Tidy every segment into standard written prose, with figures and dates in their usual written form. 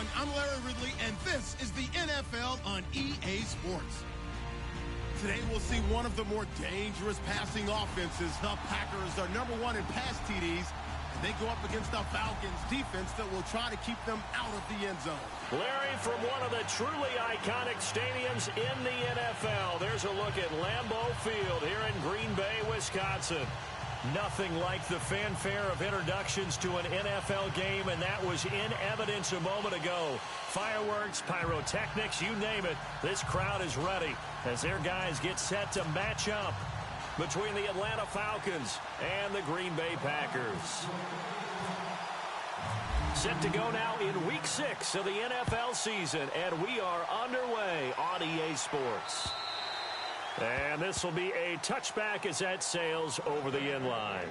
everyone. I'm Larry Ridley, and this is the NFL on EA Sports. Today, we'll see one of the more dangerous passing offenses. The Packers are #1 in pass TDs, and they go up against the Falcons defense that will try to keep them out of the end zone. Larry, from one of the truly iconic stadiums in the NFL, there's a look at Lambeau Field here in Green Bay, Wisconsin. Nothing like the fanfare of introductions to an NFL game, and that was in evidence a moment ago. Fireworks, pyrotechnics, you name it. This crowd is ready as their guys get set to match up between the Atlanta Falcons and the Green Bay Packers. Set to go now in Week 6 of the NFL season, and we are underway on EA Sports. And this will be a touchback as that sails over the end line.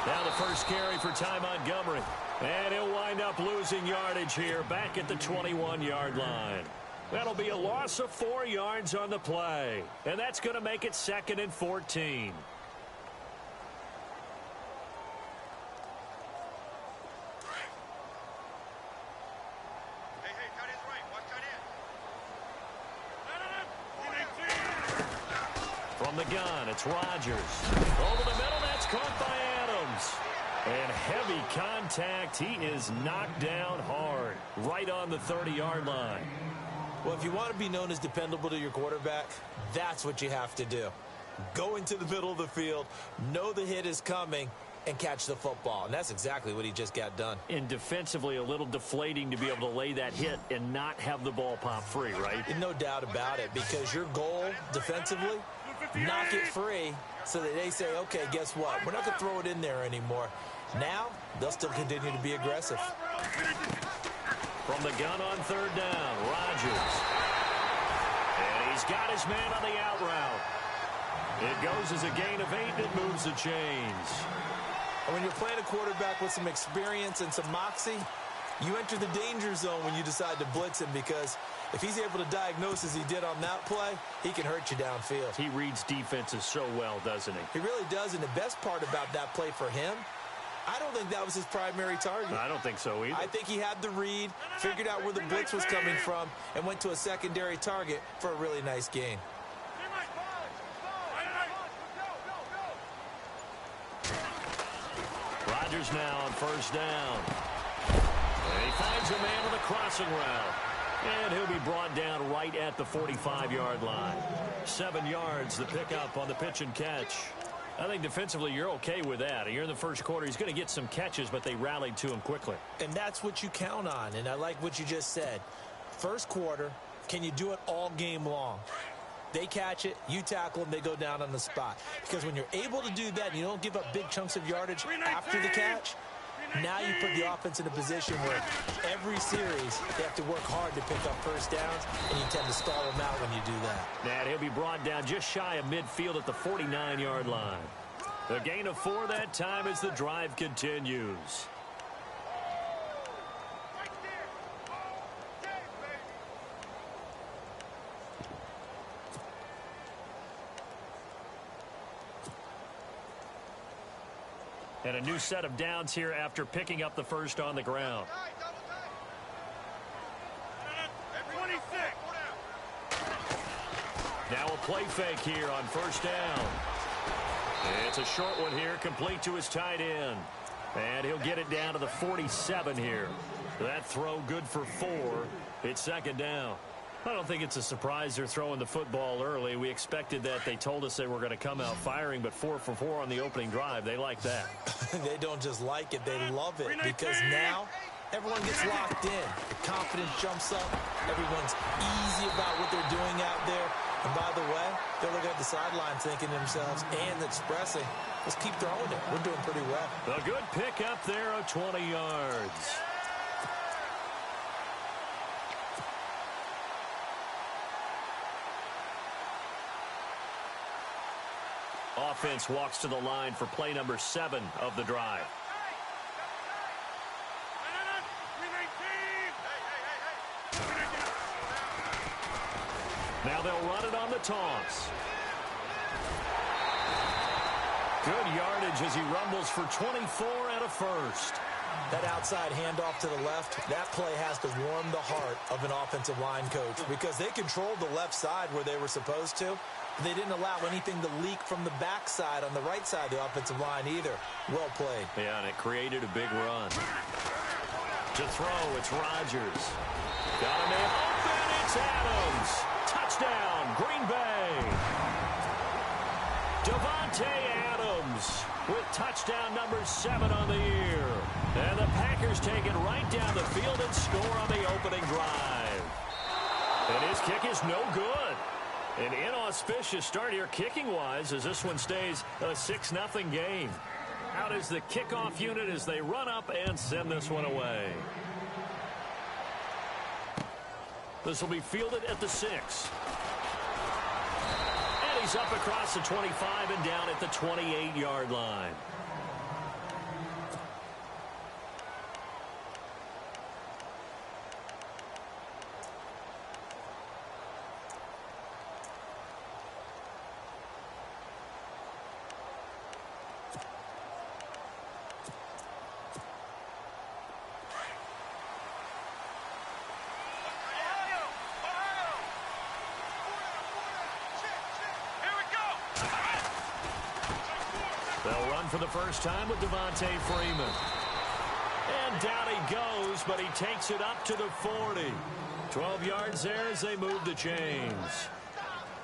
Now the first carry for Ty Montgomery. And he'll wind up losing yardage here back at the 21-yard line. That'll be a loss of 4 yards on the play. And that's going to make it 2nd and 14. From the gun, it's Rodgers. Over the middle, that's caught by Adams. And heavy contact. He is knocked down hard right on the 30-yard line. Well, if you want to be known as dependable to your quarterback, that's what you have to do. Go into the middle of the field, know the hit is coming, and catch the football. And that's exactly what he just got done. And defensively, a little deflating to be able to lay that hit and not have the ball pop free, right? And no doubt about it, because your goal defensively, knock it free so that they say, okay, guess what? We're not going to throw it in there anymore. Now, they'll still continue to be aggressive. From the gun on 3rd down, Rodgers. And he's got his man on the out route. It goes as a gain of 8, and it moves the chains. And when you're playing a quarterback with some experience and some moxie, you enter the danger zone when you decide to blitz him, because if he's able to diagnose as he did on that play, he can hurt you downfield. He reads defenses so well, doesn't he? He really does, and the best part about that play for him, I don't think that was his primary target. I don't think so either. I think he had the read, figured out where the blitz was coming from, and went to a secondary target for a really nice gain. Rodgers now on 1st down. And he finds a man with a crossing route. And he'll be brought down right at the 45-yard line. 7 yards, the pickup on the pitch and catch. I think defensively you're okay with that. You're in the first quarter. He's going to get some catches, but they rallied to him quickly. And that's what you count on, and I like what you just said. First quarter, can you do it all game long? They catch it, you tackle them, they go down on the spot. Because when you're able to do that and you don't give up big chunks of yardage after the catch, now you put the offense in a position where every series they have to work hard to pick up first downs, and you tend to stall them out when you do that. And he'll be brought down just shy of midfield at the 49-yard line. A gain of 4 that time as the drive continues. And a new set of downs here after picking up the first on the ground. Now a play fake here on 1st down. It's a short one here, complete to his tight end. And he'll get it down to the 47 here. That throw good for 4. It's 2nd down. I don't think it's a surprise they're throwing the football early. We expected that. They told us they were going to come out firing, but 4 for 4 on the opening drive. They like that. They don't just like it, they love it, because now everyone gets locked in. The confidence jumps up. Everyone's easy about what they're doing out there. And by the way, they're looking at the sidelines thinking to themselves and expressing, let's keep throwing it. We're doing pretty well. A good pickup there of 20 yards. Offense walks to the line for play number 7 of the drive. Now they'll run it on the toss. Good yardage as he rumbles for 24 and a first. That outside handoff to the left, that play has to warm the heart of an offensive line coach because they controlled the left side where they were supposed to. But they didn't allow anything to leak from the backside on the right side of the offensive line either. Well played. Yeah, and it created a big run. To throw, it's Rodgers. Got a man open, it's Adams. Touchdown, Green Bay. Davante Adams with touchdown number 7 on the year. And the Packers take it right down the field and score on the opening drive. And his kick is no good. An inauspicious start here kicking-wise as this one stays a 6-0 game. Out is the kickoff unit as they run up and send this one away. This will be fielded at the 6. And he's up across the 25 and down at the 28-yard line. They'll run for the first time with Devontae Freeman. And down he goes, but he takes it up to the 40. 12 yards there as they move the chains.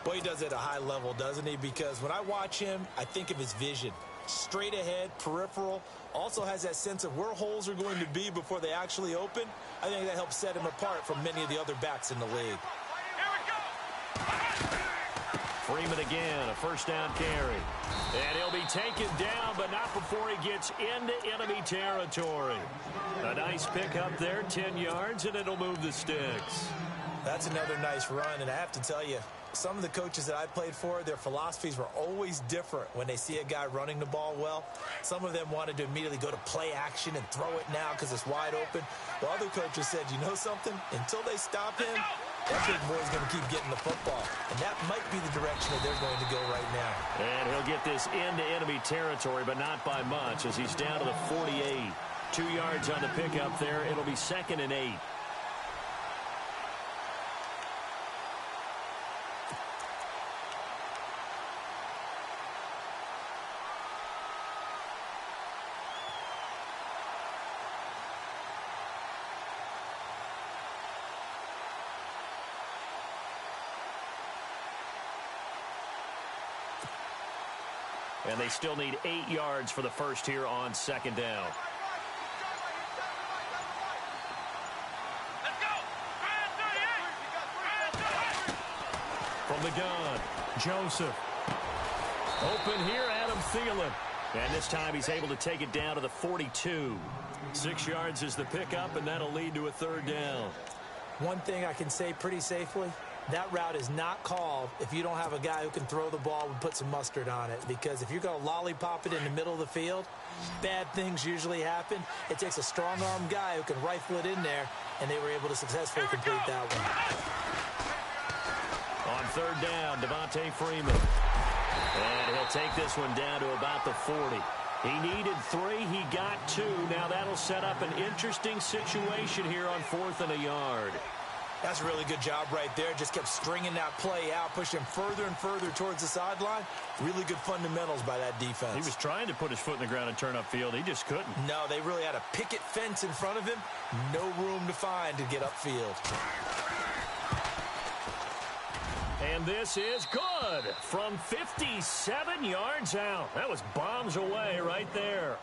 Well, he does it at a high level, doesn't he? Because when I watch him, I think of his vision. Straight ahead, peripheral. Also has that sense of where holes are going to be before they actually open. I think that helps set him apart from many of the other backs in the league. Freeman again, a first down carry. And he'll be taken down, but not before he gets into enemy territory. A nice pickup there, 10 yards, and it'll move the sticks. That's another nice run, and I have to tell you, some of the coaches that I played for, their philosophies were always different when they see a guy running the ball well. Some of them wanted to immediately go to play action and throw it now because it's wide open. While other coaches said, you know something? Until they stop him, that big boy's going to keep getting the football. And that might be the direction that they're going to go right now. And he'll get this into enemy territory, but not by much as he's down to the 48. 2 yards on the pickup there. It'll be 2nd and 8. And they still need 8 yards for the first here on 2nd down. From the gun, Joseph. Open here, Adam Thielen. And this time he's able to take it down to the 42. 6 yards is the pickup, and that'll lead to a 3rd down. One thing I can say pretty safely, that route is not called if you don't have a guy who can throw the ball and put some mustard on it. Because if you're going to lollipop it in the middle of the field, bad things usually happen. It takes a strong-arm guy who can rifle it in there, and they were able to successfully complete that one. On 3rd down, Devontae Freeman. And he'll take this one down to about the 40. He needed 3. He got 2. Now that'll set up an interesting situation here on 4th and a yard. That's a really good job right there. Just kept stringing that play out, pushing him further and further towards the sideline. Really good fundamentals by that defense. He was trying to put his foot in the ground and turn upfield. He just couldn't. No, they really had a picket fence in front of him. No room to find to get upfield. And this is good from 57 yards out. That was bombs away right there.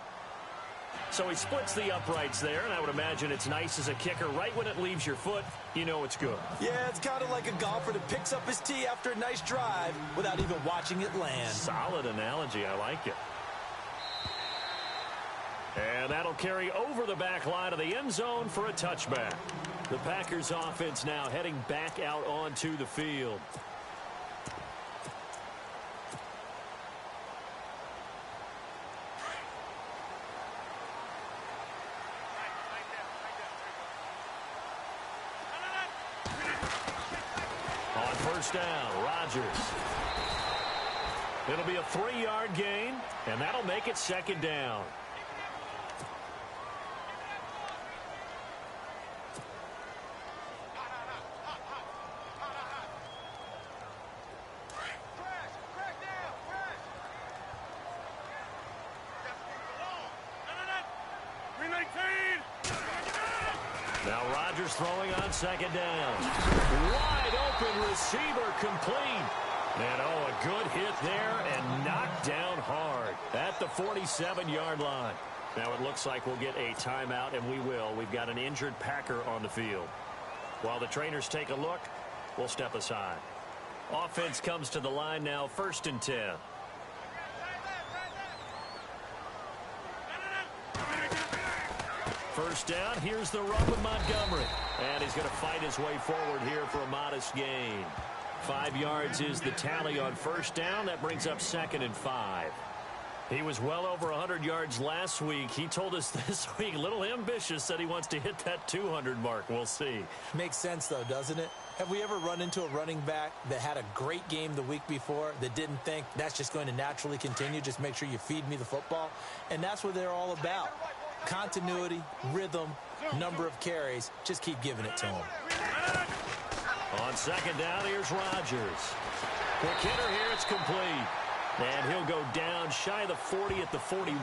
So he splits the uprights there, and I would imagine it's nice as a kicker. Right when it leaves your foot, you know it's good. Yeah, it's kind of like a golfer that picks up his tee after a nice drive without even watching it land. Solid analogy. I like it. And that'll carry over the back line of the end zone for a touchback. The Packers offense now heading back out onto the field. first down. Rodgers. It'll be a 3-yard gain, and that'll make it second down. Now Rodgers throwing on second down. Wide open receiver complete. And oh, a good hit there and knocked down hard at the 47-yard line. Now it looks like we'll get a timeout, and we will. We've got an injured Packer on the field. While the trainers take a look, we'll step aside. Offense comes to the line now, 1st and 10. First down, here's the run with Montgomery. And he's going to fight his way forward here for a modest gain. 5 yards is the tally on first down. That brings up 2nd and 5. He was well over 100 yards last week. He told us this week, a little ambitious, said he wants to hit that 200 mark. We'll see. Makes sense, though, doesn't it? Have we ever run into a running back that had a great game the week before that didn't think that's just going to naturally continue? Just make sure you feed me the football. And that's what they're all about. Continuity, rhythm, number of carries. Just keep giving it to him. On second down, here's Rodgers. Quick hitter here, it's complete. And he'll go down shy of the 40 at the 41.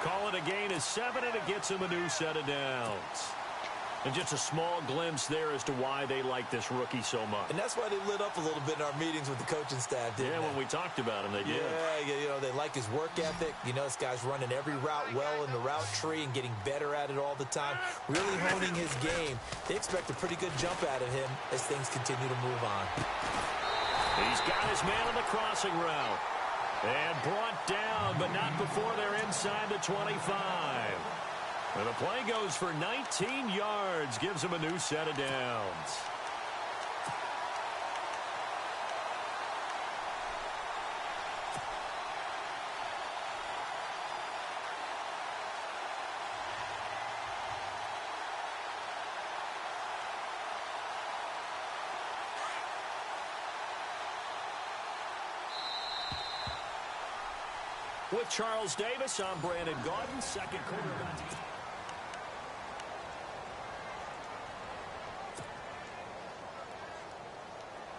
Call it a gain of 7, and it gets him a new set of downs. And just a small glimpse there as to why they like this rookie so much. And that's why they lit up a little bit in our meetings with the coaching staff, didn't they? Yeah, when we talked about him, they did. Yeah, you know, they like his work ethic. You know, this guy's running every route well in the route tree and getting better at it all the time. Really honing his game. They expect a pretty good jump out of him as things continue to move on. He's got his man on the crossing route. And brought down, but not before they're inside the 25. And the play goes for 19 yards, gives him a new set of downs. With Charles Davis, I'm Brandon Gaudin, second quarter of the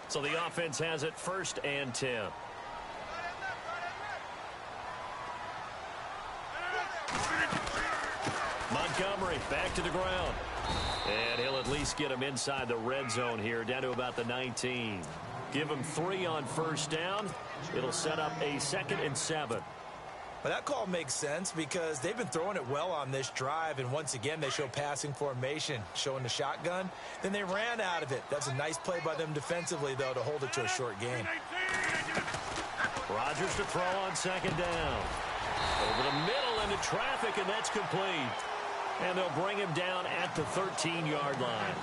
So the offense has it 1st and 10. Montgomery back to the ground. And he'll at least get him inside the red zone here, down to about the 19. Give him 3 on first down. It'll set up a 2nd and 7. Well, that call makes sense because they've been throwing it well on this drive, and once again they show passing formation, showing the shotgun. Then they ran out of it. That's a nice play by them defensively, though, to hold it to a short gain. Rodgers to throw on second down. Over the middle into traffic, and that's complete. And they'll bring him down at the 13-yard line.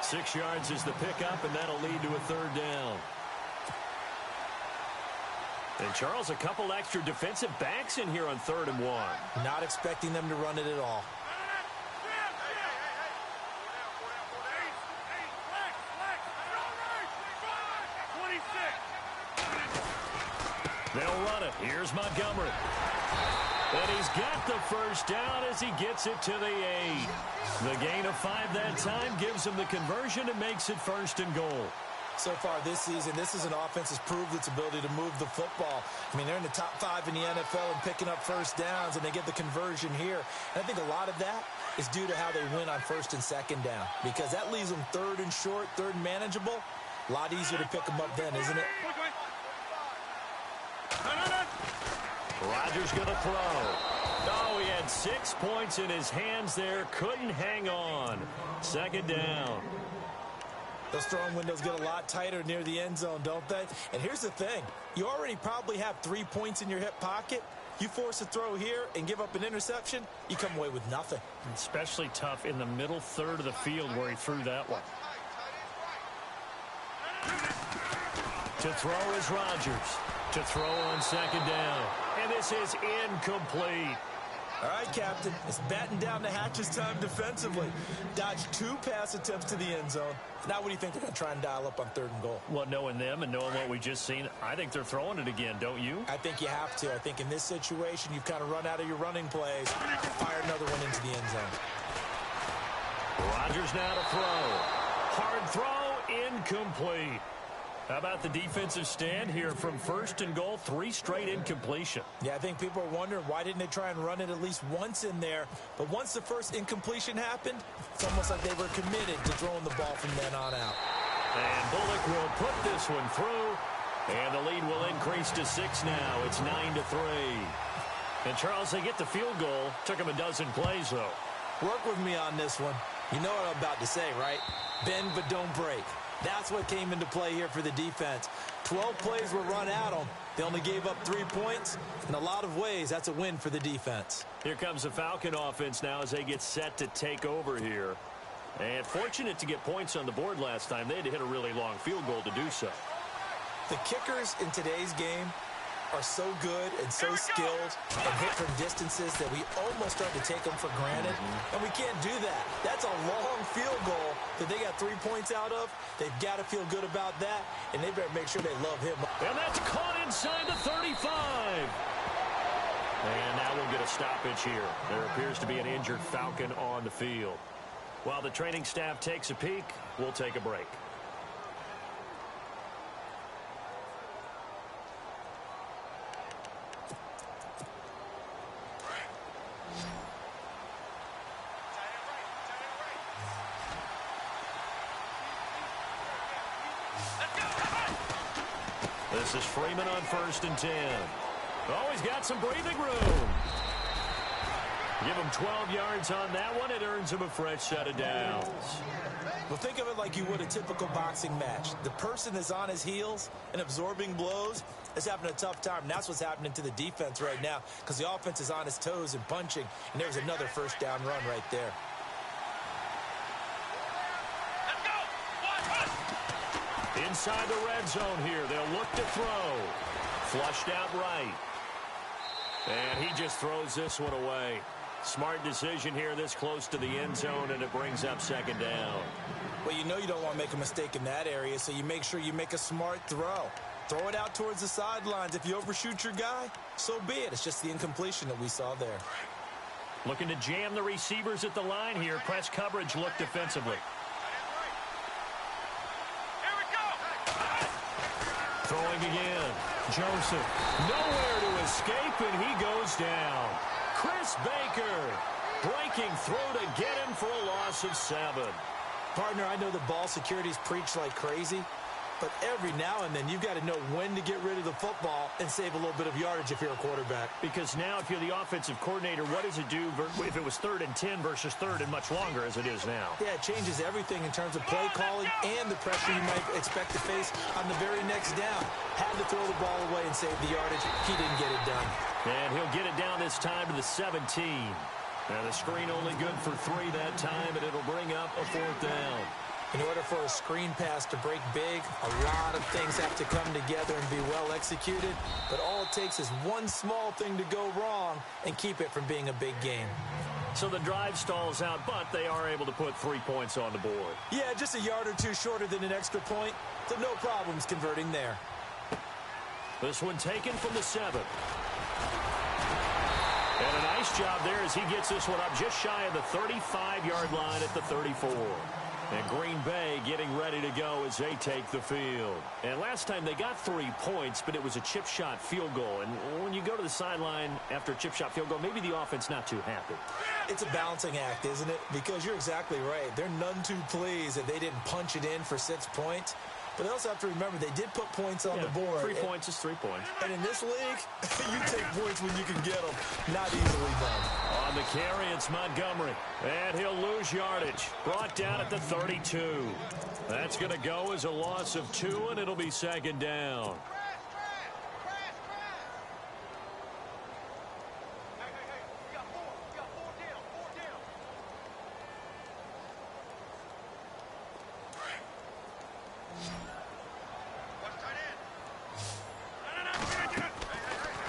6 yards is the pickup, and that'll lead to a 3rd down. And, Charles, a couple extra defensive backs in here on 3rd and 1. Not expecting them to run it at all. They'll run it. Here's Montgomery. And he's got the first down as he gets it to the 8. The gain of 5 that time gives him the conversion and makes it 1st and goal. So far this season, this is an offense that's proved its ability to move the football. I mean, they're in the top 5 in the NFL and picking up first downs, and they get the conversion here. And I think a lot of that is due to how they win on 1st and 2nd down, because that leaves them 3rd and short, 3rd and manageable. A lot easier to pick them up then, isn't it? Rodgers going to throw. Oh, he had 6 points in his hands there. Couldn't hang on. 2nd down. Those throwing windows get a lot tighter near the end zone, don't they? And here's the thing. You already probably have 3 points in your hip pocket. You force a throw here and give up an interception, you come away with nothing. Especially tough in the middle third of the field where he threw that one. To throw is Rodgers. To throw on 2nd down. And this is incomplete. All right, Captain. It's batten down the hatches time defensively. Dodged 2 pass attempts to the end zone. Now what do you think they're going to try and dial up on 3rd and goal? Well, knowing them and knowing what we just seen, I think they're throwing it again, don't you? I think you have to. I think in this situation, you've kind of run out of your running plays. Fire another one into the end zone. Rodgers now to throw. Hard throw, incomplete. How about the defensive stand here from 1st and goal, 3 straight incompletion? Yeah, I think people are wondering why didn't they try and run it at least once in there. But once the first incompletion happened, it's almost like they were committed to throwing the ball from then on out. And Bullock will put this one through. And the lead will increase to 6 now. It's 9-3. And, Charles, they get the field goal. Took them a dozen plays, though. Work with me on this one. You know what I'm about to say, right? Bend but don't break. That's what came into play here for the defense. 12 plays were run at them. They only gave up 3 points. In a lot of ways, that's a win for the defense. Here comes the Falcon offense now as they get set to take over here. And fortunate to get points on the board last time. They had to hit a really long field goal to do so. The kickers in today's game are so good and so skilled and hit from distances that we almost start to take them for granted. And we can't do that. That's a long field goal that they got 3 points out of. They've got to feel good about that, and they better make sure they love him. And that's caught inside the 35. And now we'll get a stoppage here. There appears to be an injured Falcon on the field. While the training staff takes a peek, we'll take a break. This is Freeman on 1st and 10. Oh, he's got some breathing room. Give him 12 yards on that one. It earns him a fresh set of downs. Well, think of it like you would a typical boxing match. The person that's on his heels and absorbing blows is having a tough time. And that's what's happening to the defense right now because the offense is on his toes and punching. And there's another 1st down run right there. Inside the red zone here. They'll look to throw. Flushed out right. And he just throws this one away. Smart decision here this close to the end zone, and it brings up 2nd down. Well, you know you don't want to make a mistake in that area, so you make sure you make a smart throw. Throw it out towards the sidelines. If you overshoot your guy, so be it. It's just the incompletion that we saw there. Looking to jam the receivers at the line here. Press coverage look defensively. Throwing again. Joseph. Nowhere to escape, and he goes down. Chris Baker breaking through to get him for a loss of 7. Partner, I know the ball security's preached like crazy, but every now and then you've got to know when to get rid of the football and save a little bit of yardage if you're a quarterback. Because now if you're the offensive coordinator, what does it do if it was 3rd and 10 versus 3rd and much longer as it is now? Yeah, it changes everything in terms of play calling and the pressure you might expect to face on the very next down. Had to throw the ball away and save the yardage. He didn't get it done. And he'll get it down this time to the 17. And the screen only good for 3 that time, and it'll bring up a 4th down. In order for a screen pass to break big, a lot of things have to come together and be well executed. But all it takes is one small thing to go wrong and keep it from being a big game. So the drive stalls out, but they are able to put 3 points on the board. Yeah, just a yard or 2 shorter than an extra point. So no problems converting there. This one taken from the 7. And a nice job there as he gets this one up just shy of the 35-yard line at the 34. And Green Bay getting ready to go as they take the field. And last time they got 3 points, but it was a chip shot field goal. And when you go to the sideline after a chip shot field goal, maybe the offense not too happy. It's a balancing act, isn't it? Because you're exactly right. They're none too pleased that they didn't punch it in for 6 points. But they also have to remember they did put points on the board. 3 points is 3 points. And in this league, you take points when you can get them. Not easily done. On the carry, it's Montgomery. And he'll lose yardage. Brought down at the 32. That's going to go as a loss of 2, and it'll be 2nd down.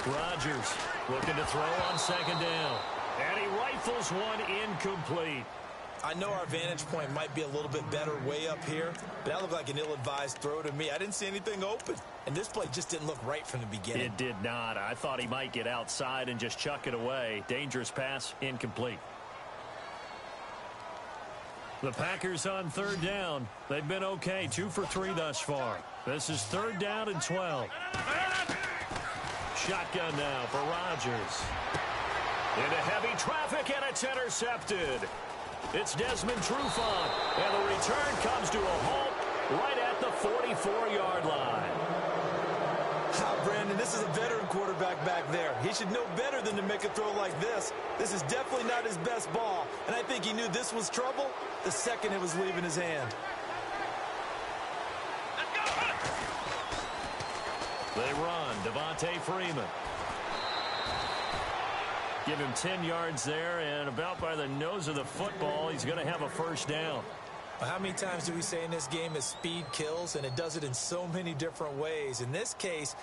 Rodgers looking to throw on 2nd down. And he rifles one incomplete. I know our vantage point might be a little bit better way up here, but that looked like an ill-advised throw to me. I didn't see anything open, and this play just didn't look right from the beginning. It did not. I thought he might get outside and just chuck it away. Dangerous pass, incomplete. The Packers on third down. They've been okay, 2 for 3 thus far. This is 3rd down and 12. Shotgun now for Rodgers. Into heavy traffic, and it's intercepted. It's Desmond Trufant, and the return comes to a halt right at the 44-yard line. Brandon, this is a veteran quarterback back there. He should know better than to make a throw like this. This is definitely not his best ball, and I think he knew this was trouble the second it was leaving his hand. They run. Devontae Freeman. Give him 10 yards there, and about by the nose of the football, he's going to have a first down. Well, how many times do we say in this game is speed kills, and it does it in so many different ways. In this case,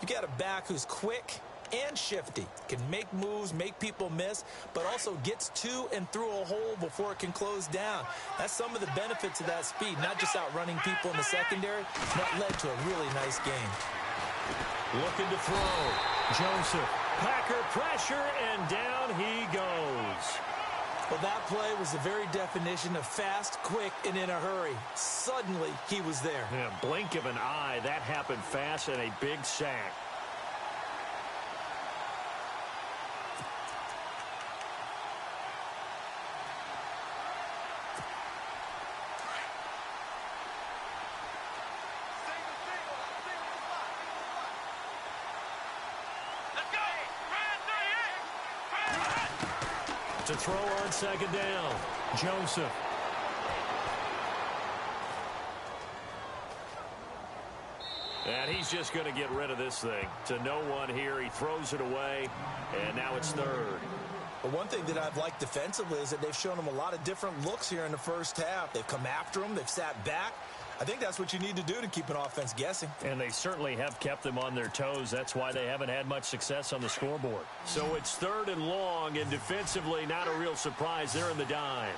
you got a back who's quick and shifty, can make moves, make people miss, but also gets to and through a hole before it can close down. That's some of the benefits of that speed, not just outrunning people in the secondary. That led to a really nice game. Looking to throw. Joseph. Packer pressure, and down he goes. Well, that play was the very definition of fast, quick, and in a hurry. Suddenly, he was there. Yeah, blink of an eye. That happened fast, and a big sack. To throw on 2nd down. Joseph. And he's just going to get rid of this thing. To no one here. He throws it away, and now it's 3rd. But one thing that I've liked defensively is that they've shown him a lot of different looks here in the first half. They've come after him. They've sat back. I think that's what you need to do to keep an offense guessing. And they certainly have kept them on their toes. That's why they haven't had much success on the scoreboard. So it's 3rd and long, and defensively not a real surprise. They're in the dime.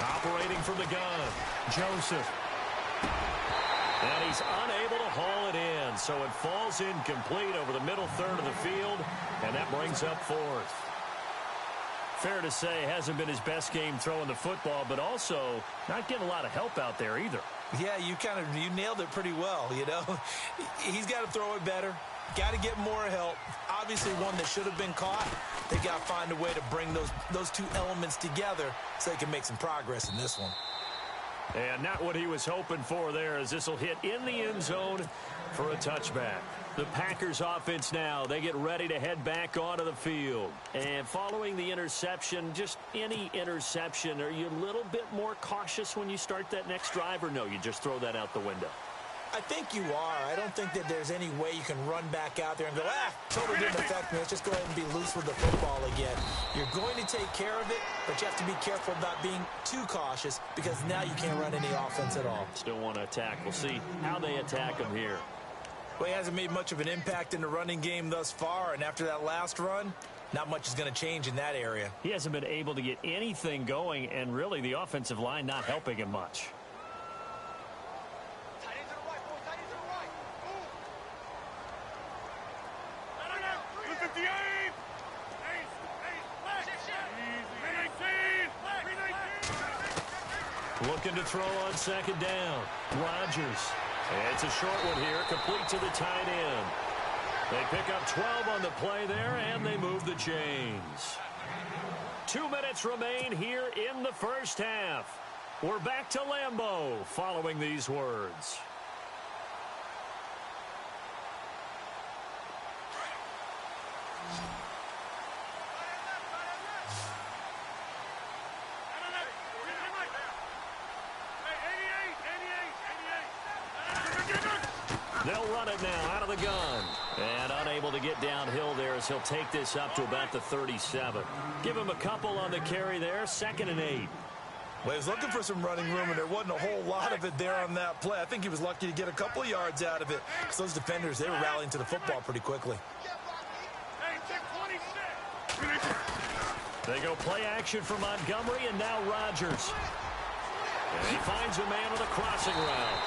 Operating from the gun, Joseph. And he's unable to haul it in, so it falls incomplete over the middle third of the field, and that brings up 4th. Fair to say, hasn't been his best game throwing the football, but also not getting a lot of help out there either. Yeah, you nailed it pretty well, you know. He's got to throw it better. Got to get more help. Obviously one that should have been caught. They got to find a way to bring those two elements together so they can make some progress in this one. And not what he was hoping for there, as this will hit in the end zone for a touchback. The Packers offense now, they get ready to head back onto the field. And following the interception, just any interception, are you a little bit more cautious when you start that next drive, or no, you just throw that out the window? I think you are. I don't think that there's any way you can run back out there and go, totally didn't affect me. Let's just go ahead and be loose with the football again. You're going to take care of it, but you have to be careful about being too cautious because now you can't run any offense at all. Still want to attack. We'll see how they attack him here. Well, he hasn't made much of an impact in the running game thus far, and after that last run, not much is going to change in that area. He hasn't been able to get anything going, and really the offensive line not helping him much. Looking to throw on 2nd down. Rodgers. It's a short one here, complete to the tight end. They pick up 12 on the play there, and they move the chains. 2 minutes remain here in the first half. We're back to Lambeau following these words. They'll run it now out of the gun. And unable to get downhill there as he'll take this up to about the 37. Give him a couple on the carry there. 2nd and 8. Well, he was looking for some running room, and there wasn't a whole lot of it there on that play. I think he was lucky to get a couple of yards out of it, because those defenders, they were rallying to the football pretty quickly. They go play action for Montgomery, and now Rodgers. And he finds a man with a crossing route.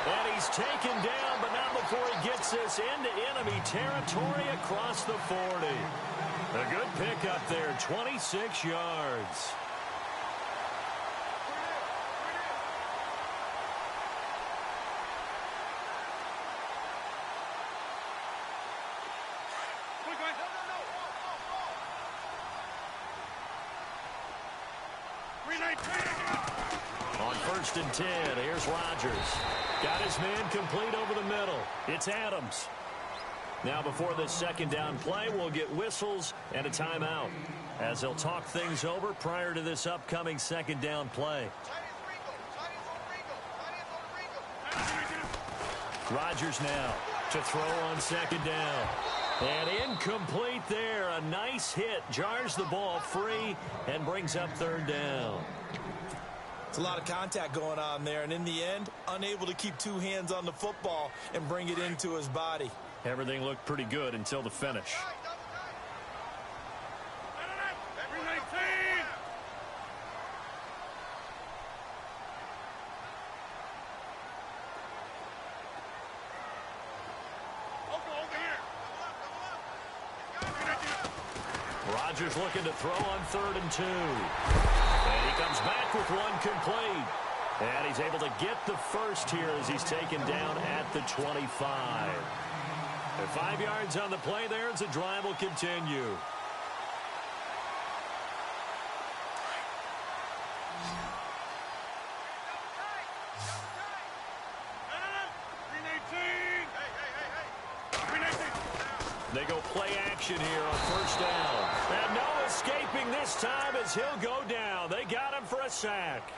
And he's taken down, but not before he gets this into enemy territory across the 40. A good pick up there, 26 yards. On 1st and 10, here's Rodgers. Got his man complete over the middle. It's Adams. Now before this second down play, we'll get whistles and a timeout as they'll talk things over prior to this upcoming second down play. Rodgers now to throw on second down. And incomplete there. A nice hit. Jars the ball free and brings up 3rd down. It's a lot of contact going on there, and in the end, unable to keep two hands on the football and bring it into his body. Everything looked pretty good until the finish. Rodgers looking to throw on 3rd and 2. And he comes back with one complete. And he's able to get the first here as he's taken down at the 25. And 5 yards on the play there as the drive will continue. They go play action here on 1st down. And no escaping this time as he'll go down. They got him for a sack.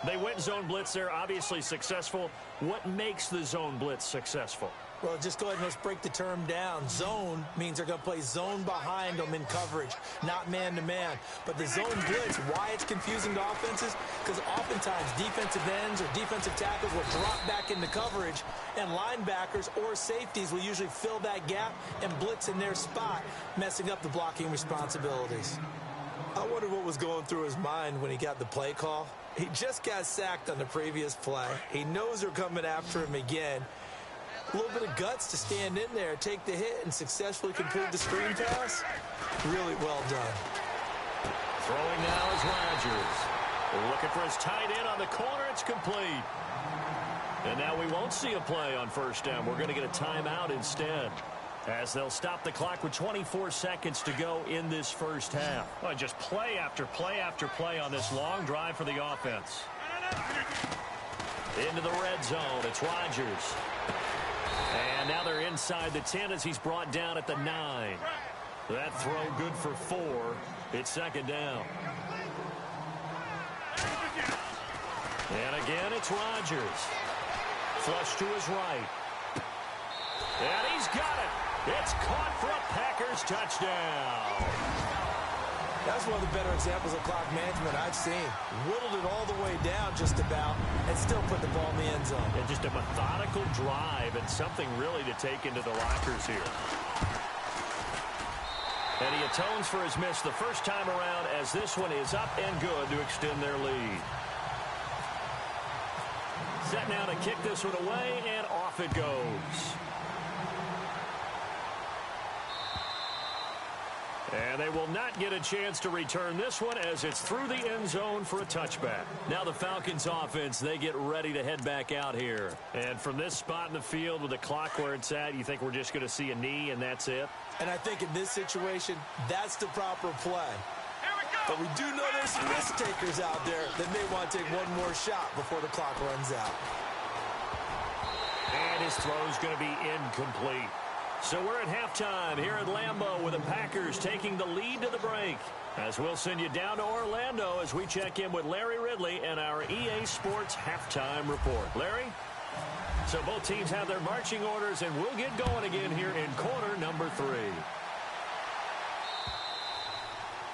They went zone blitz there, obviously successful. What makes the zone blitz successful? Well, just go ahead and let's break the term down. Zone means they're going to play zone behind them in coverage, not man-to-man. But the zone blitz, why it's confusing to offenses? Because oftentimes defensive ends or defensive tackles will drop back into coverage, and linebackers or safeties will usually fill that gap and blitz in their spot, messing up the blocking responsibilities. I wonder what was going through his mind when he got the play call. He just got sacked on the previous play. He knows they're coming after him again. A little bit of guts to stand in there, take the hit, and successfully complete the screen pass. Really well done. Throwing now is Rodgers. They're looking for his tight end on the corner. It's complete. And now we won't see a play on 1st down. We're going to get a timeout instead, as they'll stop the clock with 24 seconds to go in this first half. Well, just play after play after play on this long drive for the offense. Into the red zone. It's Rodgers. And now they're inside the 10 as he's brought down at the 9. That throw good for 4. It's 2nd down. And again, it's Rodgers. Flush to his right. And he's got it. It's caught for a Packers touchdown. That's one of the better examples of clock management I've seen. Whittled it all the way down just about and still put the ball in the end zone. And just a methodical drive and something really to take into the lockers here. And he atones for his miss the first time around as this one is up and good to extend their lead. Set now to kick this one away, and off it goes. And they will not get a chance to return this one as it's through the end zone for a touchback. Now the Falcons offense, they get ready to head back out here. And from this spot in the field with the clock where it's at, you think we're just going to see a knee and that's it? And I think in this situation, that's the proper play. But we do know there's some risk takers out there that may want to take one more shot before the clock runs out. And his throw is going to be incomplete. So we're at halftime here at Lambeau with the Packers taking the lead to the break. As we'll send you down to Orlando as we check in with Larry Ridley and our EA Sports halftime report. Larry? So both teams have their marching orders, and we'll get going again here in quarter number 3.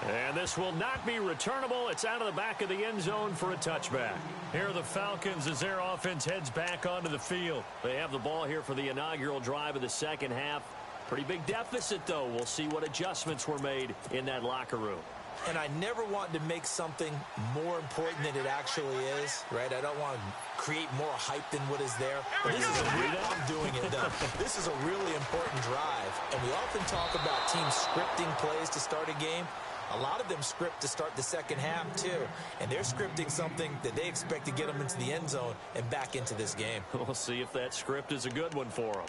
And this will not be returnable. It's out of the back of the end zone for a touchback. Here are the Falcons as their offense heads back onto the field. They have the ball here for the inaugural drive of the second half. Pretty big deficit, though. We'll see what adjustments were made in that locker room. And I never want to make something more important than it actually is, right? I don't want to create more hype than what is there. But this is I'm doing it, though. This is a really important drive. And we often talk about teams scripting plays to start a game. A lot of them script to start the second half, too. And they're scripting something that they expect to get them into the end zone and back into this game. We'll see if that script is a good one for them.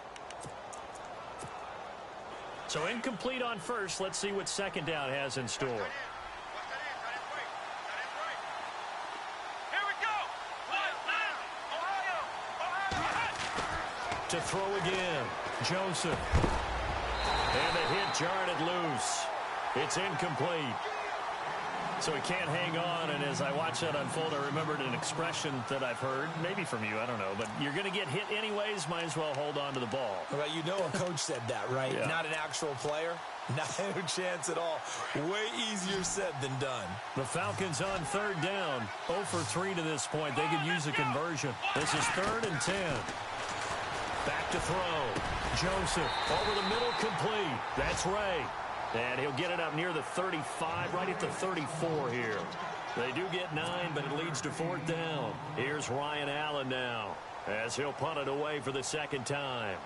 So incomplete on first. Let's see what second down has in store. To throw again, Joseph. And the hit jarred it loose. It's incomplete. So he can't hang on, and as I watch that unfold, I remembered an expression that I've heard, maybe from you, I don't know, but you're going to get hit anyways, might as well hold on to the ball. Well, you know a coach said that, right? Yeah. Not an actual player. Not a chance at all. Way easier said than done. The Falcons on third down, 0 for 3 to this point. They could use a conversion. This is 3rd and 10. Back to throw. Joseph over the middle, complete. That's Ray. And he'll get it up near the 35, right at the 34 here. They do get 9, but it leads to 4th down. Here's Ryan Allen now, as he'll punt it away for the second time.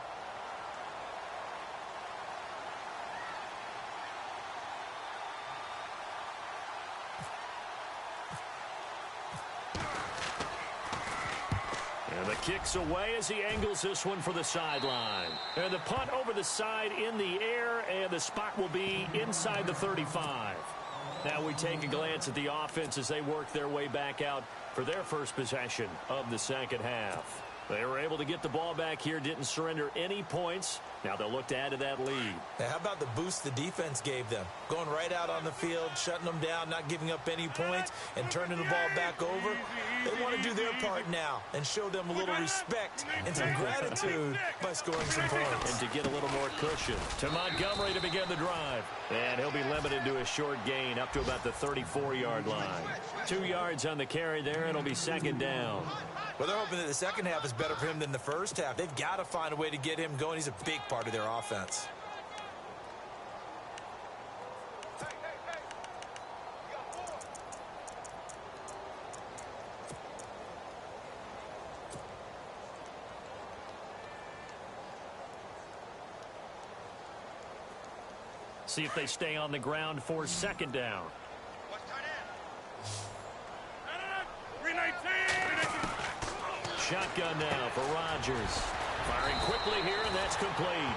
And the kick's away as he angles this one for the sideline. And the punt over the side in the air, and the spot will be inside the 35. Now we take a glance at the offense as they work their way back out for their first possession of the second half. They were able to get the ball back here, didn't surrender any points. Now they'll look to add to that lead. Now, how about the boost the defense gave them? Going right out on the field, shutting them down, not giving up any points, and turning the ball back over. They want to do their part now and show them a little respect and some gratitude by scoring some points. And to get a little more cushion. To Montgomery to begin the drive. And he'll be limited to a short gain up to about the 34-yard line. 2 yards on the carry there, and it'll be second down. Well, they're hoping that the second half is better for him than the first half. They've got to find a way to get him going. He's a big part of their offense. See if they stay on the ground for second down. Shotgun now for Rodgers. Firing quickly here, and that's complete.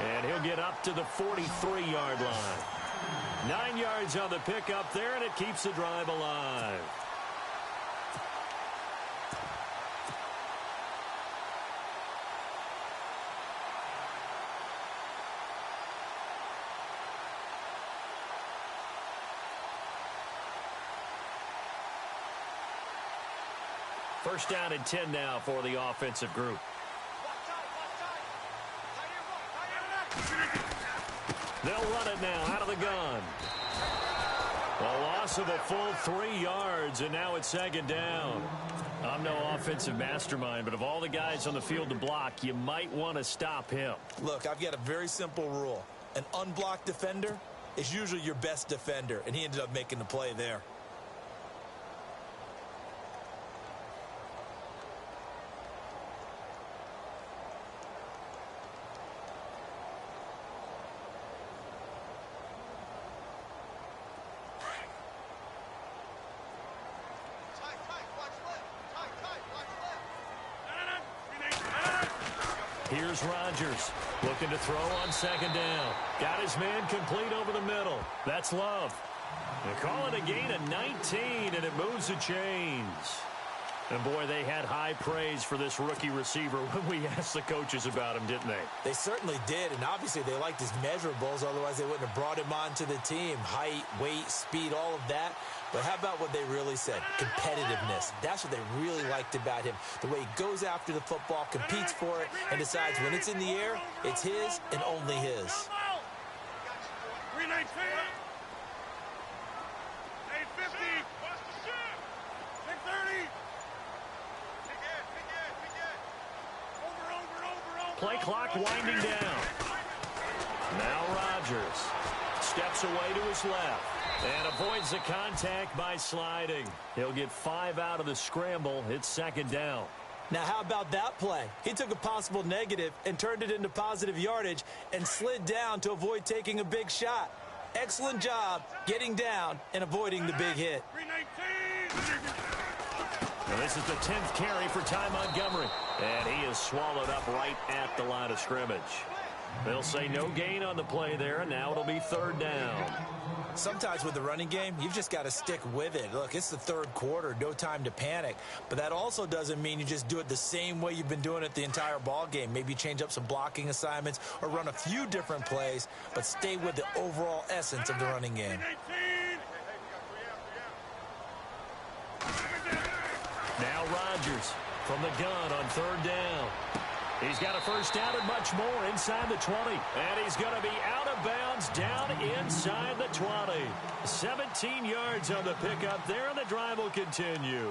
And he'll get up to the 43-yard line. 9 yards on the pickup there, and it keeps the drive alive. First down and 10 now for the offensive group. They'll run it now out of the gun. A loss of a full 3 yards, and now it's second down. I'm no offensive mastermind, but of all the guys on the field to block, you might want to stop him. Look, I've got a very simple rule. An unblocked defender is usually your best defender, and he ended up making the play there. Here's Rodgers looking to throw on second down. Got his man complete over the middle. That's Love. They call it a gain of 19, and it moves the chains. And, boy, they had high praise for this rookie receiver when we asked the coaches about him, didn't they? They certainly did, and obviously they liked his measurables. Otherwise, they wouldn't have brought him onto the team. Height, weight, speed, all of that. But how about what they really said? Competitiveness. That's what they really liked about him. The way he goes after the football, competes for it, and decides when it's in the air, it's his and only his. play clock winding down. Now Rodgers steps away to his left and avoids the contact by sliding. He'll get 5 out of the scramble. It's second down. Now, how about that play? He took a possible negative and turned it into positive yardage and slid down to avoid taking a big shot. Excellent job getting down and avoiding the big hit. And this is the 10th carry for Ty Montgomery. And he is swallowed up right at the line of scrimmage. They'll say no gain on the play there, and now it'll be third down. Sometimes with the running game, you've just got to stick with it. Look, it's the third quarter, no time to panic. But that also doesn't mean you just do it the same way you've been doing it the entire ball game. Maybe change up some blocking assignments or run a few different plays, but stay with the overall essence of the running game. Now Rodgers from the gun on third down. He's got a first down and much more inside the 20. And he's going to be out of bounds down inside the 20. 17 yards on the pickup there, and the drive will continue.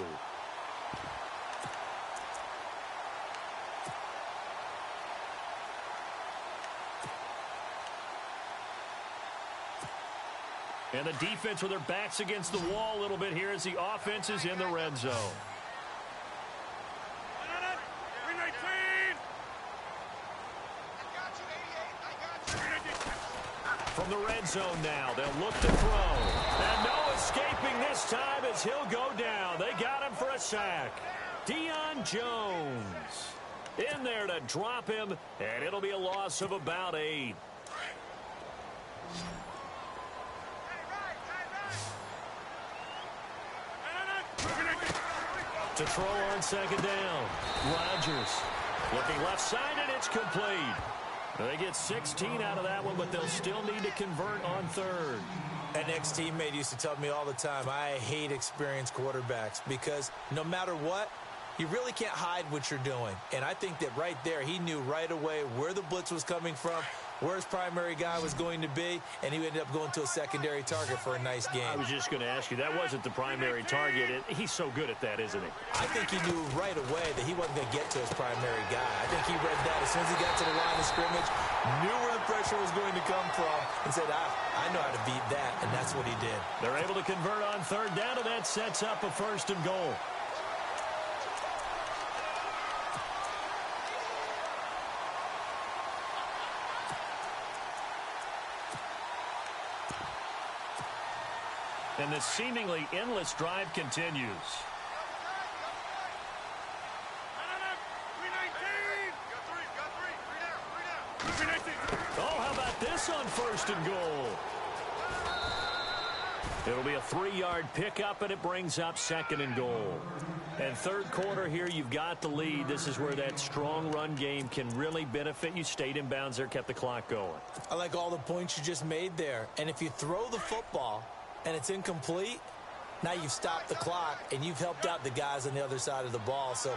And the defense with their backs against the wall a little bit here as the offense is in the red zone. From the red zone now, they'll look to throw. And no escaping this time as he'll go down. They got him for a sack. Deion Jones in there to drop him, and it'll be a loss of about 8. To throw on second down. Rodgers looking left side, and it's complete. They get 16 out of that one, but they'll still need to convert on third. An ex-teammate used to tell me all the time, I hate experienced quarterbacks because no matter what, you really can't hide what you're doing. And I think that right there, he knew right away where the blitz was coming from, where his primary guy was going to be, and he ended up going to a secondary target for a nice game. I was just going to ask you, that wasn't the primary target. He's so good at that, isn't he? I think he knew right away that he wasn't going to get to his primary guy. I think he read that as soon as he got to the line of scrimmage, knew where the pressure was going to come from, and said, I know how to beat that, and that's what he did. They're able to convert on third down, and that sets up a first and goal. And this seemingly endless drive continues. Oh, how about this on first and goal? It'll be a 3-yard pickup, and it brings up second and goal. And third quarter here, you've got the lead. This is where that strong run game can really benefit you. Stayed in bounds there, kept the clock going. I like all the points you just made there. And if you throw the football and it's incomplete, now you've stopped the clock and you've helped out the guys on the other side of the ball. So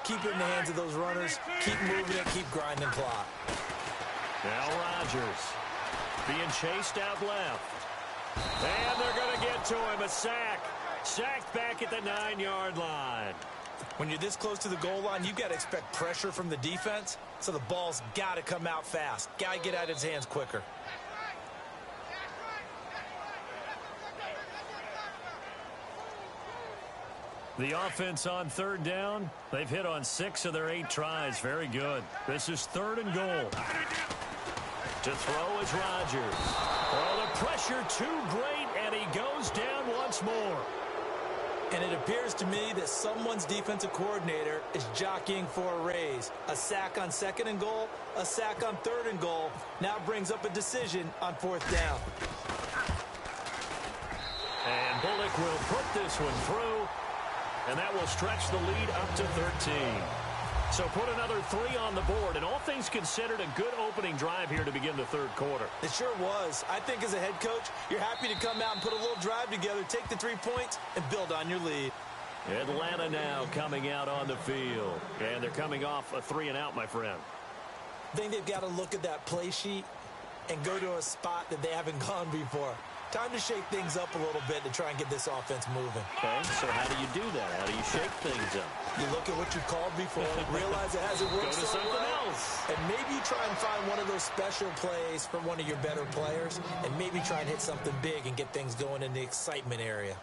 keep it in the hands of those runners, keep moving it, keep grinding clock. Now Rodgers being chased out left. And they're going to get to him. A sack. Sacked back at the 9-yard line. When you're this close to the goal line, you've got to expect pressure from the defense. So the ball's got to come out fast. Got to get out of his hands quicker. The offense on third down, they've hit on 6 of their 8 tries. Very good. This is third and goal. To throw is Rodgers. Oh, the pressure too great, and he goes down once more. And it appears to me that someone's defensive coordinator is jockeying for a raise. A sack on second and goal, a sack on third and goal, now brings up a decision on fourth down. And Bullock will put this one through, and that will stretch the lead up to 13. So put another 3 on the board, and all things considered, a good opening drive here to begin the third quarter. It sure was. I think as a head coach, you're happy to come out and put a little drive together, take the 3 points, and build on your lead. Atlanta now coming out on the field, and they're coming off a 3-and-out, my friend. I think they've got to look at that play sheet and go to a spot that they haven't gone before. Time to shake things up a little bit to try and get this offense moving. Okay, so how do you do that? How do you shake things up? You look at what you called before, realize it hasn't worked Go to so something well, else. and maybe you try and find one of those special plays for one of your better players, and maybe try and hit something big and get things going in the excitement area.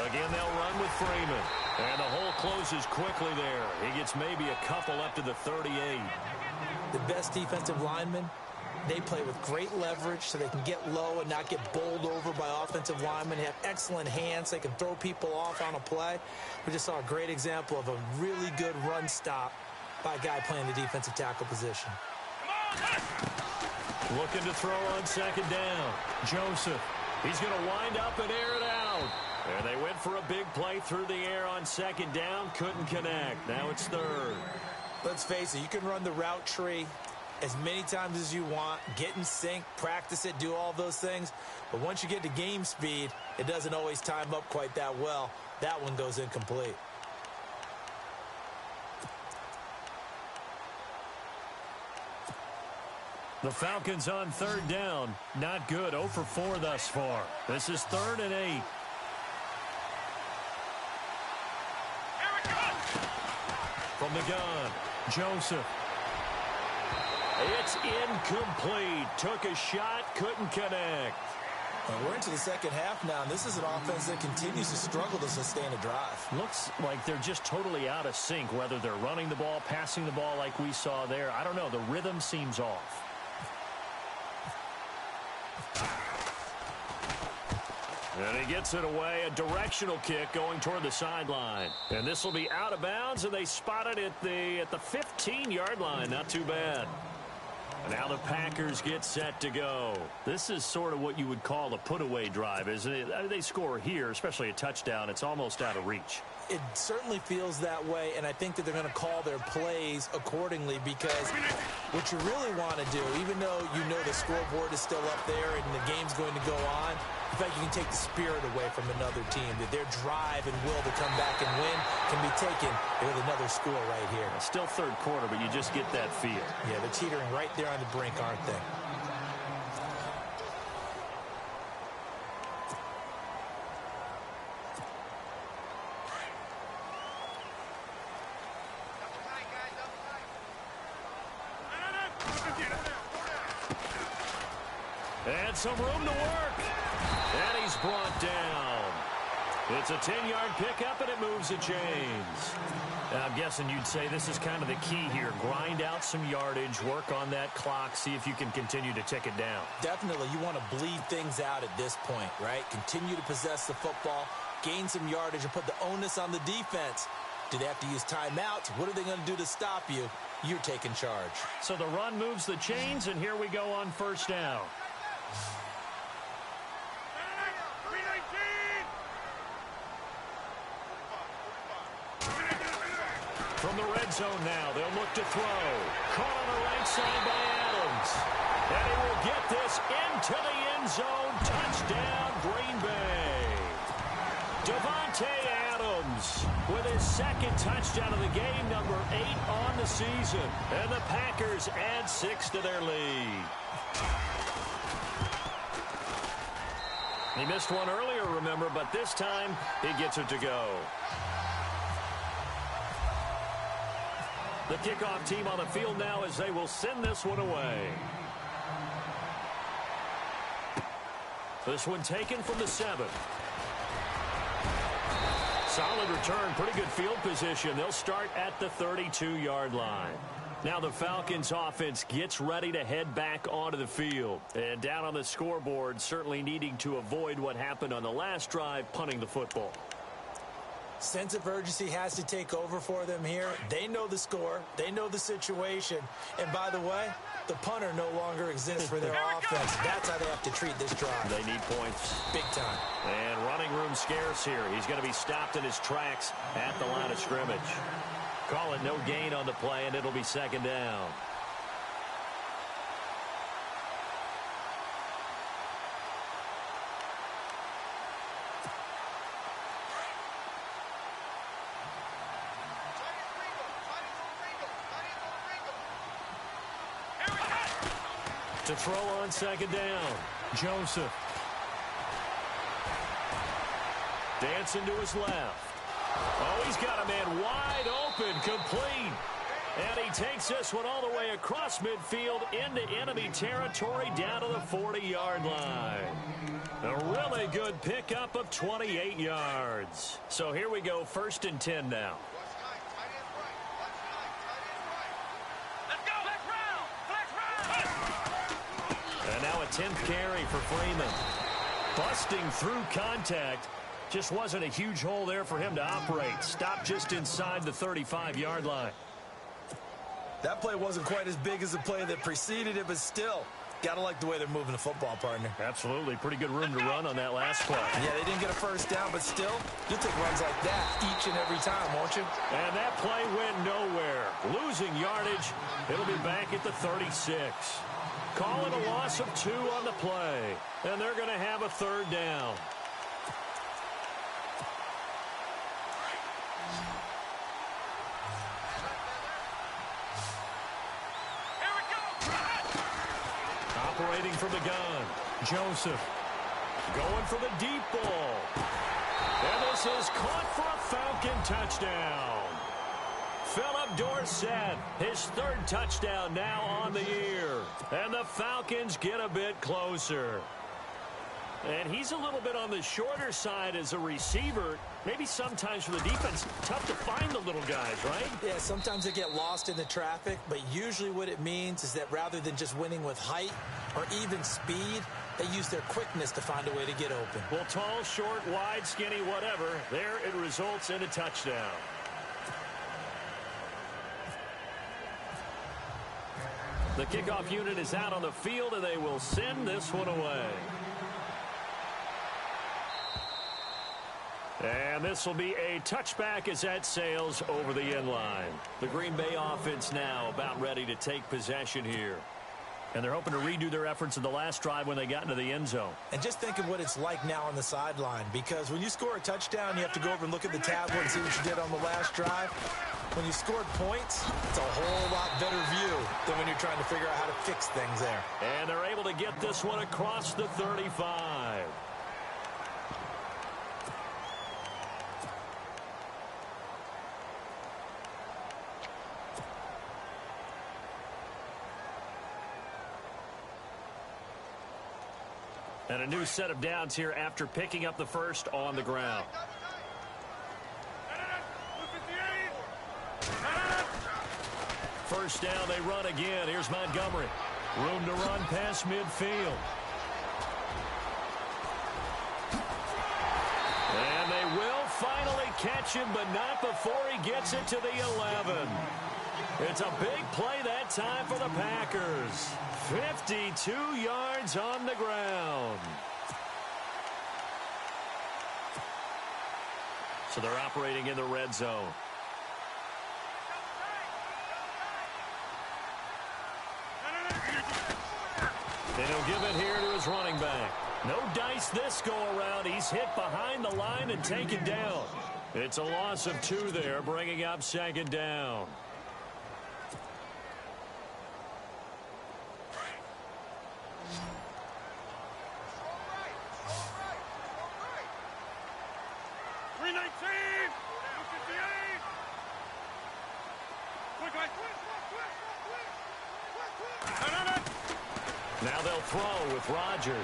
Again, they'll run with Freeman. And the hole closes quickly there. He gets maybe a couple up to the 38. The best defensive linemen, they play with great leverage so they can get low and not get bowled over by offensive linemen. They have excellent hands. They can throw people off on a play. We just saw a great example of a really good run stop by a guy playing the defensive tackle position. Looking to throw on second down. Joseph. He's going to wind up and air it out. And they went for a big play through the air on second down. Couldn't connect. Now it's third. Let's face it, you can run the route tree as many times as you want, get in sync, practice it, do all those things. But once you get to game speed, it doesn't always time up quite that well. That one goes incomplete. The Falcons on third down. Not good. 0 for 4 thus far. This is 3rd and 8. From the gun, Joseph. It's incomplete. Took a shot, couldn't connect. And we're into the second half now, and this is an offense that continues to struggle to sustain a drive. Looks like they're just totally out of sync, whether they're running the ball, passing the ball like we saw there. I don't know. The rhythm seems off. And he gets it away, a directional kick going toward the sideline. And this will be out of bounds, and they spot it at the 15-yard line. Not too bad. Now the Packers get set to go. This is sort of what you would call a put-away drive, isn't it? I mean, they score here, especially a touchdown. It's almost out of reach. It certainly feels that way, and I think that they're going to call their plays accordingly, because what you really want to do, even though you know the scoreboard is still up there and the game's going to go on, in fact, you can take the spirit away from another team, that their drive and will to come back and win can be taken with another score right here. Still third quarter, but you just get that feel. Yeah, they're teetering right there on the brink, aren't they? And some room to work. And he's brought down. It's a 10-yard pickup, and it moves the chains. I'm guessing you'd say this is kind of the key here. Grind out some yardage, work on that clock, see if you can continue to tick it down. Definitely. You want to bleed things out at this point, right? Continue to possess the football, gain some yardage, and put the onus on the defense. Do they have to use timeouts? What are they going to do to stop you? You're taking charge. So the run moves the chains, and here we go on first down. From the red zone now, they'll look to throw. Caught on the right side by Adams. And he will get this into the end zone. Touchdown, Green Bay. Davante Adams with his second touchdown of the game, number 8 on the season. And the Packers add 6 to their lead. He missed one earlier, remember, but this time he gets it to go. The kickoff team on the field now as they will send this one away. This one taken from the 7. Solid return, pretty good field position. They'll start at the 32-yard line. Now the Falcons offense gets ready to head back onto the field. And down on the scoreboard, certainly needing to avoid what happened on the last drive, punting the football. Sense of urgency has to take over for them here. They know the score. They know the situation. And by the way, the punter no longer exists for their offense. That's how they have to treat this drive. They need points. Big time. And running room scarce here. He's going to be stopped in his tracks at the line of scrimmage. Call it no gain on the play, and it'll be second down. To throw on second down, Joseph. Dancing to his left. Oh, he's got a man wide open, complete. And he takes this one all the way across midfield into enemy territory down to the 40-yard line. A really good pickup of 28 yards. So here we go, 1st and 10 now. And now a 10th carry for Freeman. Busting through contact. Just wasn't a huge hole there for him to operate. Stopped just inside the 35-yard line. That play wasn't quite as big as the play that preceded it, but still, got to like the way they're moving the football, partner. Absolutely. Pretty good room to run on that last play. Yeah, they didn't get a first down, but still, you'll take runs like that each and every time, won't you? And that play went nowhere. Losing yardage. It'll be back at the 36. Call it a loss of 2 on the play. And they're going to have a 3rd down. Operating from the gun, Joseph going for the deep ball. And this is caught for a Falcon touchdown. Philip Dorsett, his 3rd touchdown now on the year. And the Falcons get a bit closer. And he's a little bit on the shorter side as a receiver. Maybe sometimes for the defense, tough to find the little guys, right? Yeah, sometimes they get lost in the traffic, but usually what it means is that rather than just winning with height or even speed, they use their quickness to find a way to get open. Well, tall, short, wide, skinny, whatever, there it results in a touchdown. The kickoff unit is out on the field, and they will send this one away. And this will be a touchback as that sails over the end line. The Green Bay offense now about ready to take possession here. And they're hoping to redo their efforts in the last drive when they got into the end zone. And just think of what it's like now on the sideline, because when you score a touchdown, you have to go over and look at the tablet and see what you did on the last drive. When you scored points, it's a whole lot better view than when you're trying to figure out how to fix things there. And they're able to get this one across the 35. And a new set of downs here after picking up the first on the ground. First down, they run again. Here's Montgomery. Room to run past midfield. And they will finally catch him, but not before he gets it to the 11. It's a big play that time for the Packers. 52 yards on the ground. So they're operating in the red zone. And he'll give it here to his running back. No dice this go-around. He's hit behind the line and taken down. It's a loss of 2 there, bringing up 2nd down. Now they'll throw with Rodgers.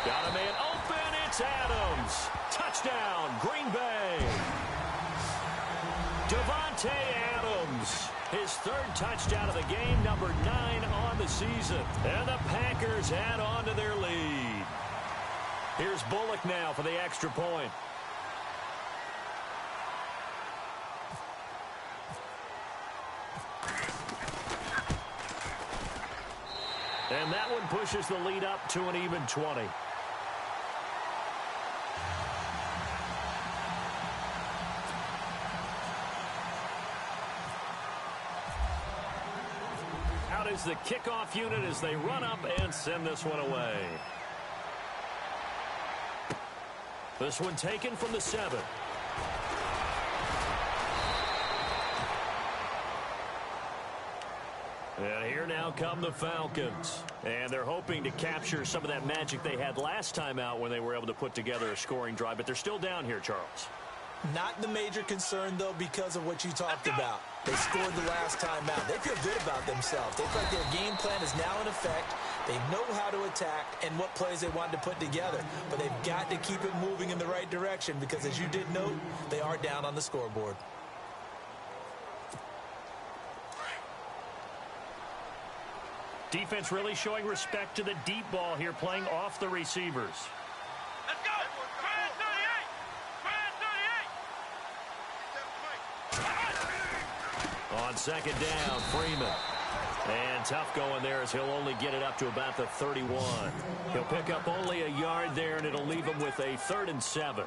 Got a man open. It's Adams. Touchdown, Green Bay. Devontae Adams. His 3rd touchdown of the game, number 9 on the season. And the Packers add on to their lead. Here's Bullock now for the extra point. And that one pushes the lead up to an even 20. Out is the kickoff unit as they run up and send this one away. This one taken from the 7. And here now come the Falcons. And they're hoping to capture some of that magic they had last time out when they were able to put together a scoring drive. But they're still down here, Charles. Not the major concern, though, because of what you talked about. They scored the last time out. They feel good about themselves. They feel like their game plan is now in effect. They know how to attack and what plays they want to put together. But they've got to keep it moving in the right direction because, as you did note, they are down on the scoreboard. Defense really showing respect to the deep ball here, playing off the receivers. Let's go! On second down, Freeman. And tough going there as he'll only get it up to about the 31. He'll pick up only a yard there, and it'll leave him with a 3rd and 7.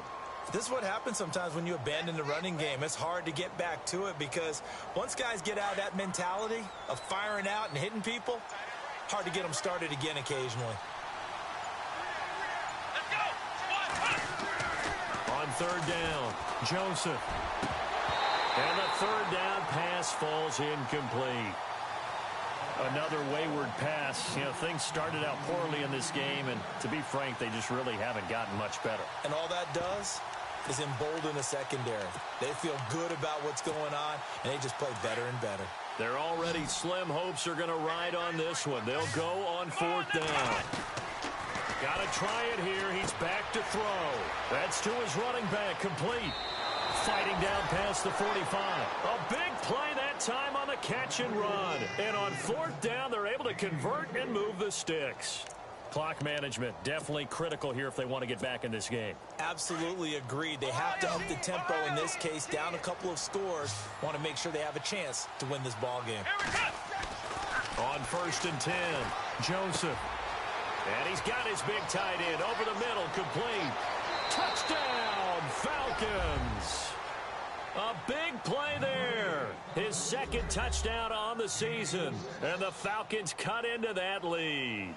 This is what happens sometimes when you abandon the running game. It's hard to get back to it because once guys get out of that mentality of firing out and hitting people, hard to get them started again occasionally. On 3rd down, Joseph. And the 3rd down pass falls incomplete. Another wayward pass. You know, things started out poorly in this game, and to be frank, they just really haven't gotten much better. And all that does is embolden the secondary. They feel good about what's going on, and they just play better and better. They're already slim hopes are going to ride on this one. They'll go on 4th down. Got to try it here. He's back to throw. That's to his running back, complete. Fighting down past the 45. A big play that time on the catch and run. And on 4th down, they're able to convert and move the sticks. Clock management, definitely critical here if they want to get back in this game. Absolutely agreed. They have to up the tempo in this case, down a couple of scores. Want to make sure they have a chance to win this ball game. On 1st and 10, Joseph. And he's got his big tight end over the middle, complete. Touchdown, Falcons. A big play there. His 2nd touchdown on the season. And the Falcons cut into that lead.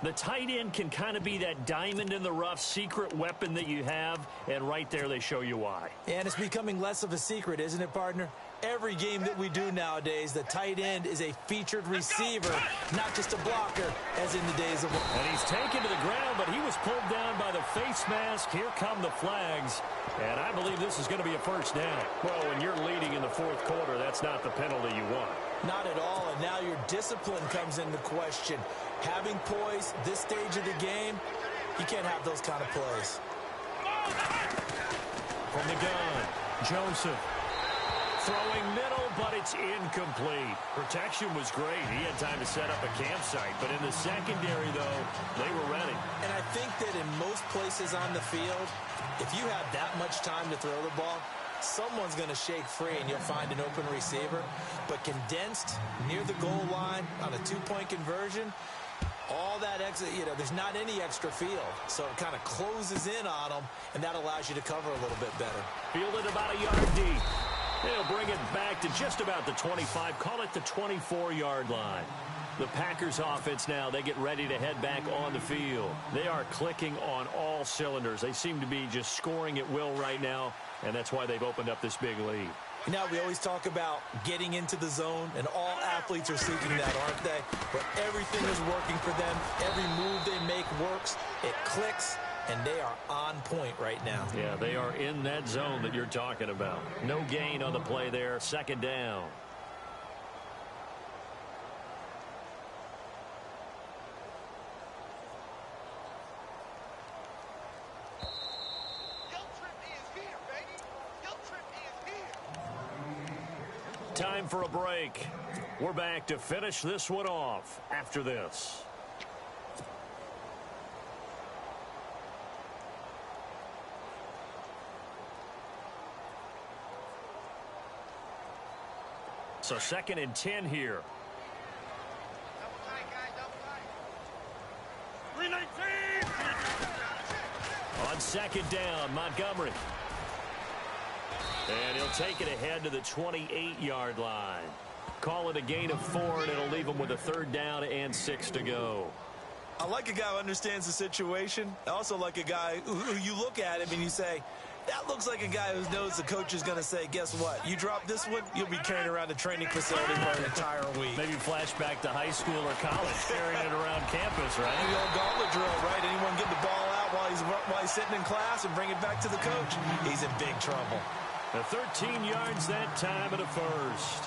The tight end can kind of be that diamond in the rough secret weapon that you have, and right there they show you why. And it's becoming less of a secret, isn't it, partner? Every game that we do nowadays, the tight end is a featured receiver, not just a blocker, as in the days of... And he's taken to the ground, but he was pulled down by the face mask. Here come the flags, and I believe this is going to be a 1st down. Well, when you're leading in the 4th quarter, that's not the penalty you want. Not at all, and now your discipline comes into question. Having poise this stage of the game, you can't have those kind of plays. From the gun, Joseph. Throwing middle, but it's incomplete. Protection was great. He had time to set up a campsite, but in the secondary, though, they were ready. And I think that in most places on the field, if you have that much time to throw the ball, someone's going to shake free and you'll find an open receiver. But condensed near the goal line on a 2-point conversion, all that extra, there's not any extra field. So it kind of closes in on them, and that allows you to cover a little bit better. Fielded about a yard deep. They'll bring it back to just about the 25. Call it the 24-yard line. The Packers offense now, they get ready to head back on the field. They are clicking on all cylinders. They seem to be just scoring at will right now, and that's why they've opened up this big lead. Now, we always talk about getting into the zone, and all athletes are seeking that, aren't they? But everything is working for them. Every move they make works. It clicks, and they are on point right now. Yeah, they are in that zone that you're talking about. No gain on the play there. 2nd down. Time for a break. We're back to finish this one off after this. So 2nd and 10 here. Double tight, guys, double tight. 319. On 2nd down, Montgomery. And he'll take it ahead to the 28-yard line. Call it a gain of 4, and it'll leave him with a 3rd down and 6 to go. I like a guy who understands the situation. I also like a guy who you look at him and you say, That looks like a guy who knows the coach is going to say, guess what? You drop this one, you'll be carrying around the training facility for an entire week. Maybe flashback to high school or college, carrying it around campus, right? The old gauntlet drill, right? Anyone get the ball out while he's sitting in class and bring it back to the coach? He's in big trouble. The 13 yards that time at a first.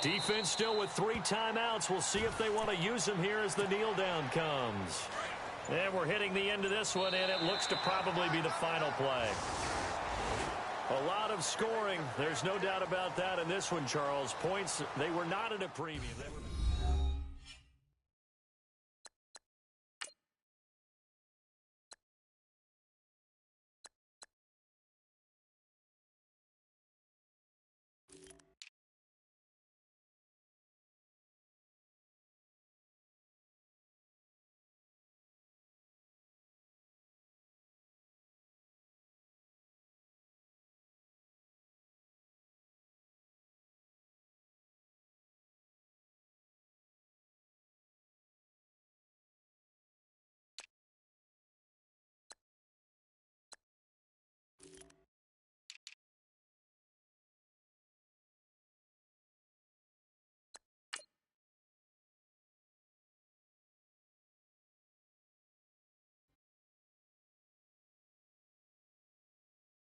Defense still with 3 timeouts. We'll see if they want to use them here as the kneel down comes. And we're hitting the end of this one, and it looks to probably be the final play. A lot of scoring. There's no doubt about that in this one, Charles. Points, they were not in a preview.